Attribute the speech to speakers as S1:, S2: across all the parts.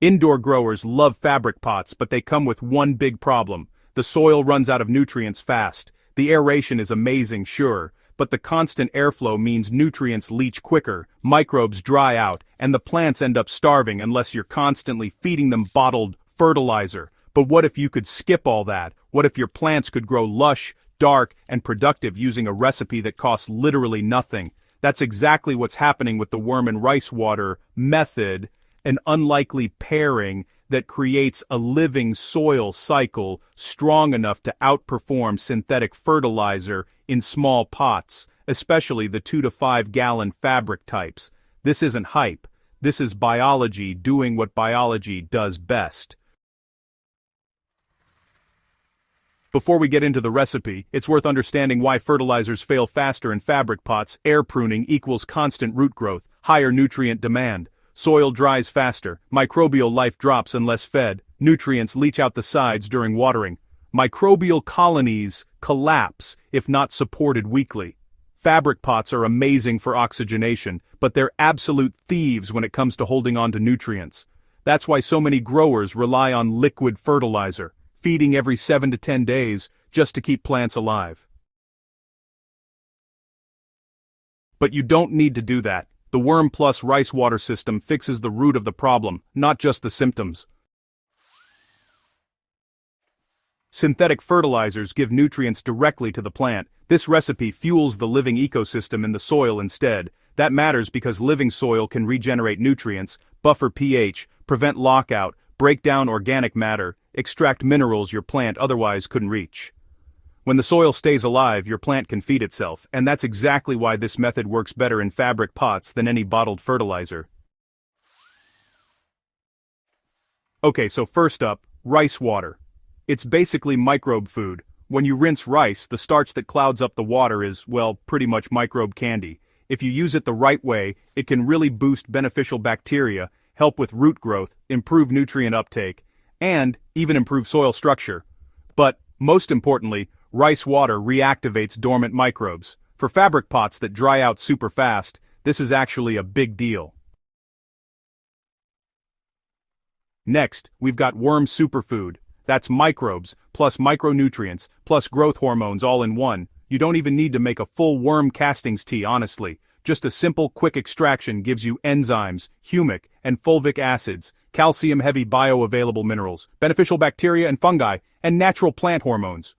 S1: Indoor growers love fabric pots, but they come with one big problem. The soil runs out of nutrients fast. The aeration is amazing, sure, but the constant airflow means nutrients leach quicker, microbes dry out, and the plants end up starving unless you're constantly feeding them bottled fertilizer. But what if you could skip all that? What if your plants could grow lush, dark, and productive using a recipe that costs literally nothing? That's exactly what's happening with the worm and rice water method, an unlikely pairing that creates a living soil cycle strong enough to outperform synthetic fertilizer in small pots, especially the 2 to 5 gallon fabric types. This isn't hype. This is biology doing what biology does best. Before we get into the recipe, it's worth understanding why fertilizers fail faster in fabric pots. Air pruning equals constant root growth, higher nutrient demand. Soil dries faster, microbial life drops unless fed, nutrients leach out the sides during watering. Microbial colonies collapse if not supported weekly. Fabric pots are amazing for oxygenation, but they're absolute thieves when it comes to holding on to nutrients. That's why so many growers rely on liquid fertilizer, feeding every 7 to 10 days just to keep plants alive. But you don't need to do that. The worm plus rice water system fixes the root of the problem, not just the symptoms. Synthetic fertilizers give nutrients directly to the plant. This recipe fuels the living ecosystem in the soil instead. That matters because living soil can regenerate nutrients, buffer pH, prevent lockout, break down organic matter, extract minerals your plant otherwise couldn't reach. When the soil stays alive, your plant can feed itself, and that's exactly why this method works better in fabric pots than any bottled fertilizer. Okay, so first up, rice water. It's basically microbe food. When you rinse rice, the starch that clouds up the water is, well, pretty much microbe candy. If you use it the right way, it can really boost beneficial bacteria, help with root growth, improve nutrient uptake, and even improve soil structure. But, most importantly, rice water reactivates dormant microbes. For fabric pots that dry out super fast, this is actually a big deal. Next, we've got worm superfood. That's microbes, plus micronutrients, plus growth hormones all in one. You don't even need to make a full worm castings tea, honestly. Just a simple, quick extraction gives you enzymes, humic and fulvic acids, calcium-heavy bioavailable minerals, beneficial bacteria and fungi, and natural plant hormones.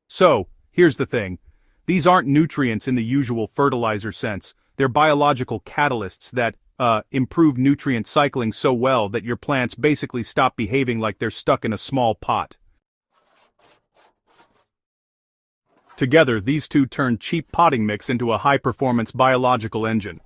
S1: So, here's the thing. These aren't nutrients in the usual fertilizer sense. They're biological catalysts that, improve nutrient cycling so well that your plants basically stop behaving like they're stuck in a small pot. Together, these two turn cheap potting mix into a high-performance biological engine.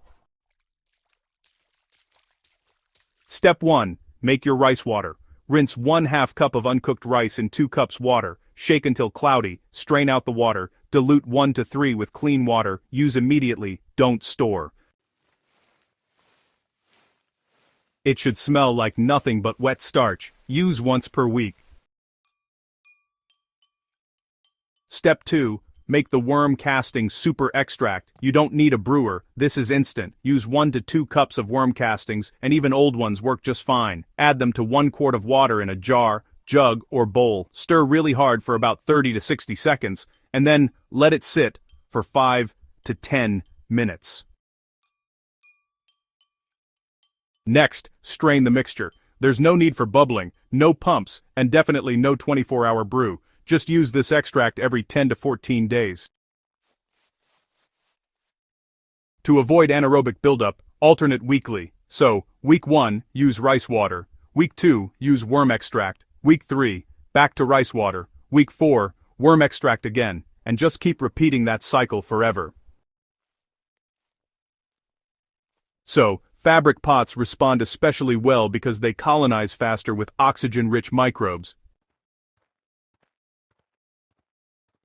S1: Step 1. Make your rice water. Rinse 1/2 cup of uncooked rice in 2 cups water, shake until cloudy, strain out the water, dilute 1 to 3 with clean water, use immediately, don't store. It should smell like nothing but wet starch. Use once per week. Step 2. Make the worm casting super extract. You don't need a brewer, this is instant. Use 1 to 2 cups of worm castings, and even old ones work just fine. Add them to 1 quart of water in a jar, jug, or bowl. Stir really hard for about 30 to 60 seconds, and then let it sit for 5 to 10 minutes. Next, strain the mixture. There's no need for bubbling, no pumps, and definitely no 24-hour brew. Just use this extract every 10 to 14 days. To avoid anaerobic buildup, alternate weekly. So, week 1, use rice water. Week 2, use worm extract. Week 3, back to rice water. Week 4, worm extract again, and just keep repeating that cycle forever. So, fabric pots respond especially well because they colonize faster with oxygen-rich microbes.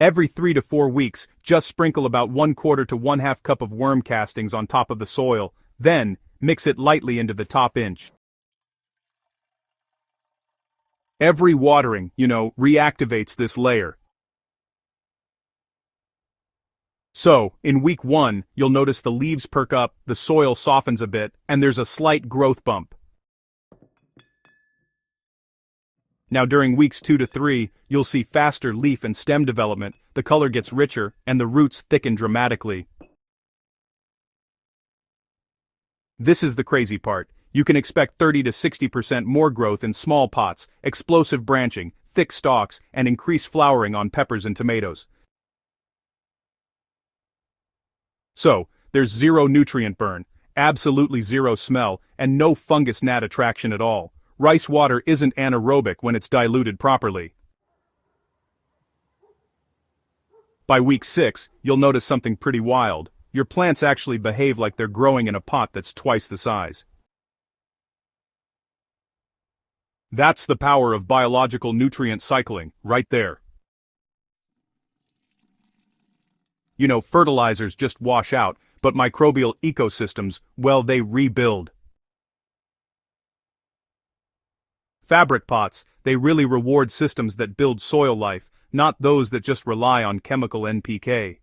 S1: Every 3 to 4 weeks, just sprinkle about 1/4 to 1/2 cup of worm castings on top of the soil, then mix it lightly into the top inch. Every watering, reactivates this layer. So, in week 1, you'll notice the leaves perk up, the soil softens a bit, and there's a slight growth bump. Now during weeks 2 to 3, you'll see faster leaf and stem development, the color gets richer, and the roots thicken dramatically. This is the crazy part. You can expect 30 to 60% more growth in small pots, explosive branching, thick stalks, and increased flowering on peppers and tomatoes. So, there's zero nutrient burn, absolutely zero smell, and no fungus gnat attraction at all. Rice water isn't anaerobic when it's diluted properly. By week 6, you'll notice something pretty wild. Your plants actually behave like they're growing in a pot that's twice the size. That's the power of biological nutrient cycling, right there. You know, fertilizers just wash out, but microbial ecosystems, well, they rebuild. Fabric pots, they really reward systems that build soil life, not those that just rely on chemical NPK.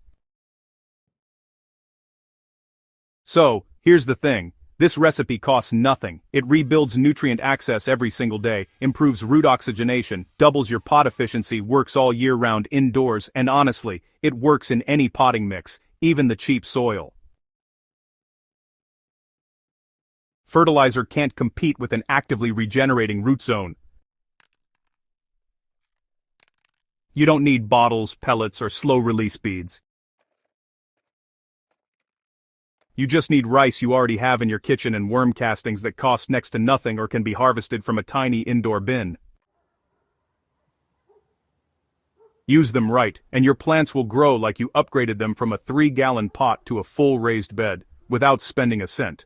S1: So, here's the thing. This recipe costs nothing. It rebuilds nutrient access every single day, improves root oxygenation, doubles your pot efficiency, works all year round indoors, and honestly, it works in any potting mix, even the cheap soil. Fertilizer can't compete with an actively regenerating root zone. You don't need bottles, pellets, or slow-release beads. You just need rice you already have in your kitchen and worm castings that cost next to nothing or can be harvested from a tiny indoor bin. Use them right, and your plants will grow like you upgraded them from a 3-gallon pot to a full raised bed, without spending a cent.